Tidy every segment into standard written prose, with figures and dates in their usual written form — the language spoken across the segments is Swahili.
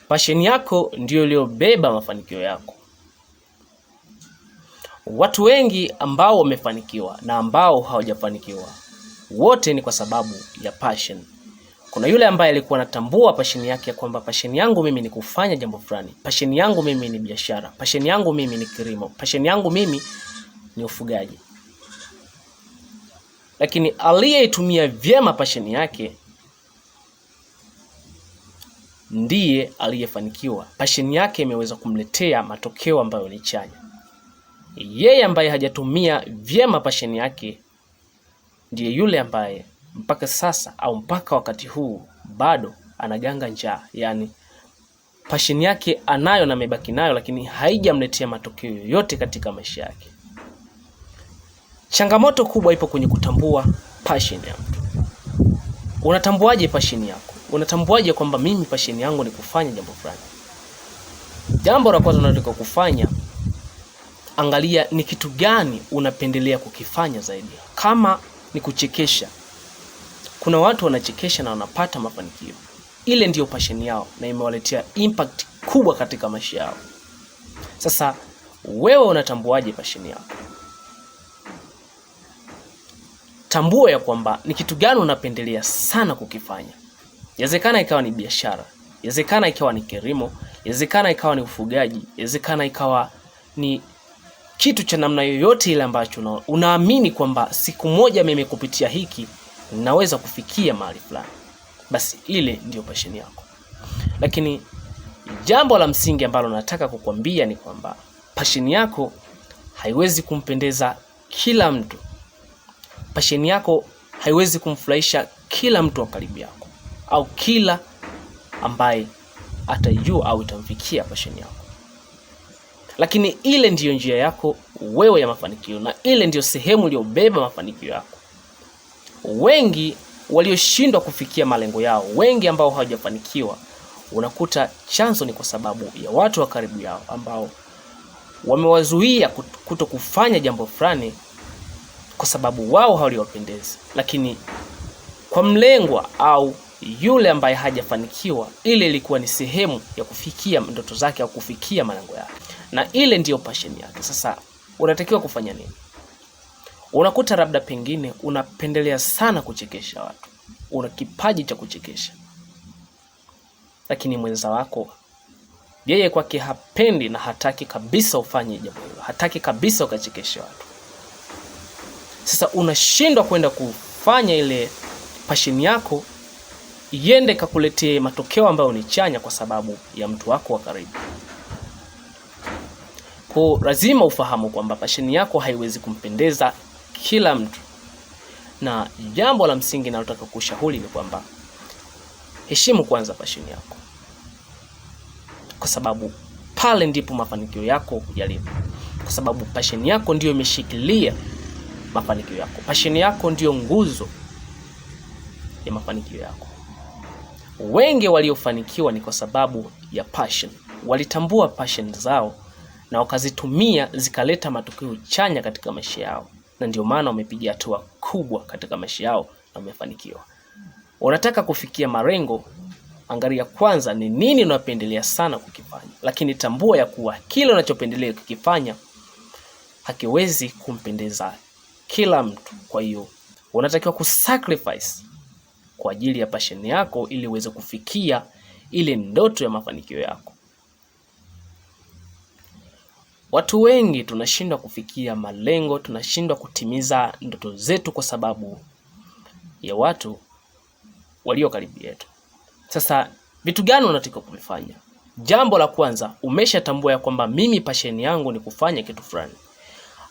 Passion yako ndiyo iliyobeba mafanikio yako. Watu wengi ambao wamefanikiwa na ambao hawajafanikiwa, wote ni kwa sababu ya passion. Kuna yule ambaye alikuwa anatambua passion yake, kwamba passion yangu mimi ni kufanya jambo fulani, passion yangu mimi ni biashara, passion yangu mimi ni kilimo, passion yangu mimi ni ufugaji. Lakini aliyeitumia vyema passion yake ndiye aliyefanikiwa. Passion yake imeweza kumletea matokeo ambayo ni chanya. Yeye ambaye hajatumia vyema passion yake ndiye yule ambaye mpaka sasa au mpaka wakati huu bado anaganga njaa. Yani passion yake anayo na amebaki nayo, lakini haijamletea matokeo yoyote katika maisha yake. Changamoto kubwa ipo kwenye kutambua passion ya mtu. Unatambuaje passion yako? Unatambuaje kwamba mimi passion yangu ni kufanya jambo fulani? Jambo la kwanza unataka kufanya, angalia ni kitu gani unapendelea kukifanya zaidi. Kama ni kuchekesha, kuna watu wanachekesha na wanapata mafanikio. Ile ndiyo passion yao na imewaletea impact kubwa katika maisha yao. Sasa wewe unatambuaje passion yako? Tambua ya kwamba ni kitu gani unapendelea sana kukifanya. Inawezekana ikawa ni biashara, inawezekana ikawa ni kilimo, inawezekana ikawa ni ufugaji, inawezekana ikawa ni kitu cha namna yoyote ile ambacho unaamini kwamba siku moja mimi kupitia hiki naweza kufikia mahali fulani. Basi ile ndiyo passion yako. Lakini jambo la msingi ambalo nataka kukwambia ni kwamba passion yako haiwezi kumpendeza kila mtu. Passion yako haiwezi kumfurahisha kila mtu wa karibu yako au kila ambaye atajua au itamfikia passion yako. Lakini ile ndiyo njia yako wewe ya mafanikio, na ile ndiyo sehemu iliyobeba mafanikio yako. Wengi walioshindwa kufikia malengo yao, wengi ambao hawajafanikiwa, unakuta chanzo ni kwa sababu ya watu wa karibu yao ambao wamewazuia kuto kufanya jambo fulani kwa sababu wao hawaliwapendezi. Lakini kwa mlengwa au yule ambaye hajafanikiwa, ile ilikuwa ni sehemu ya kufikia ndoto zake au kufikia malengo yake, na ile ndiyo passion yake. Sasa unatakiwa kufanya nini? Unakuta labda pengine unapendelea sana kuchekesha watu, una kipaji cha kuchekesha, lakini mwenza wako yeye kwake hapendi na hataki kabisa ufanye jambo hilo, hataki kabisa ukachekesha watu. Sasa unashindwa kwenda kufanya ile passion yako iende kakuletee matokeo ambayo ni chanya kwa sababu ya mtu wako wa karibu. Kwa lazima ufahamu kwamba passion yako haiwezi kumpendeza kila mtu. Na jambo la msingi nalotaka kushauri ni kwamba heshimu kwanza passion yako, kwa sababu pale ndipo mafanikio yako yalipo. Kwa sababu passion yako ndiyo imeshikilia mafanikio yako. Passion yako ndiyo nguzo ya mafanikio yako. Wengi waliofanikiwa ni kwa sababu ya passion. Walitambua passion zao na wakazitumia zikaleta matokeo chanya katika maisha yao, na ndio maana wamepiga hatua kubwa katika maisha yao na wamefanikiwa. Unataka kufikia malengo, angalia kwanza ni nini unapendelea sana kukifanya, lakini tambua ya kuwa kile unachopendelea kukifanya hakiwezi kumpendeza kila mtu. Kwa hiyo unatakiwa kusacrifice kwa ajili ya passion yako ili uweze kufikia ile ndoto ya mafanikio yako. Watu wengi tunashindwa kufikia malengo, tunashindwa kutimiza ndoto zetu kwa sababu ya watu walio karibu yetu. Sasa vitu gani unatakiwa kuvifanya? Jambo la kwanza, umeshatambua ya kwamba mimi passion yangu ni kufanya kitu fulani.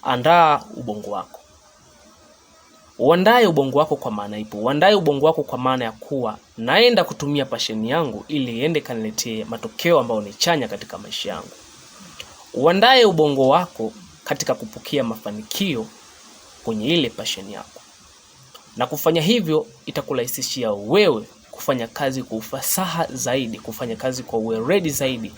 Andaa ubongo wako. Uandae ubongo wako kwa maana ipo. Uandae ubongo wako kwa maana ya kuwa naenda kutumia passion yangu ili iende kaniletee matokeo ambayo ni chanya katika maisha yangu. Uandae ubongo wako katika kupokea mafanikio kwenye ile passion yako. Na kufanya hivyo itakurahisishia wewe kufanya kazi kwa ufasaha zaidi, kufanya kazi kwa weledi zaidi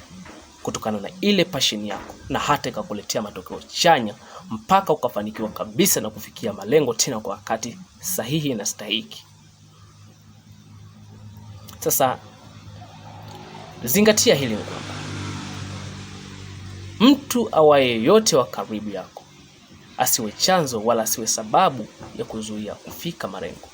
kutokana na ile passion yako, na hata ikakuletea matokeo chanya mpaka ukafanikiwa kabisa na kufikia malengo tena kwa wakati sahihi na stahiki. Sasa Zingatia hili kwamba mtu awaye yote wa karibu yako asiwe chanzo wala asiwe sababu ya kuzuia kufika malengo.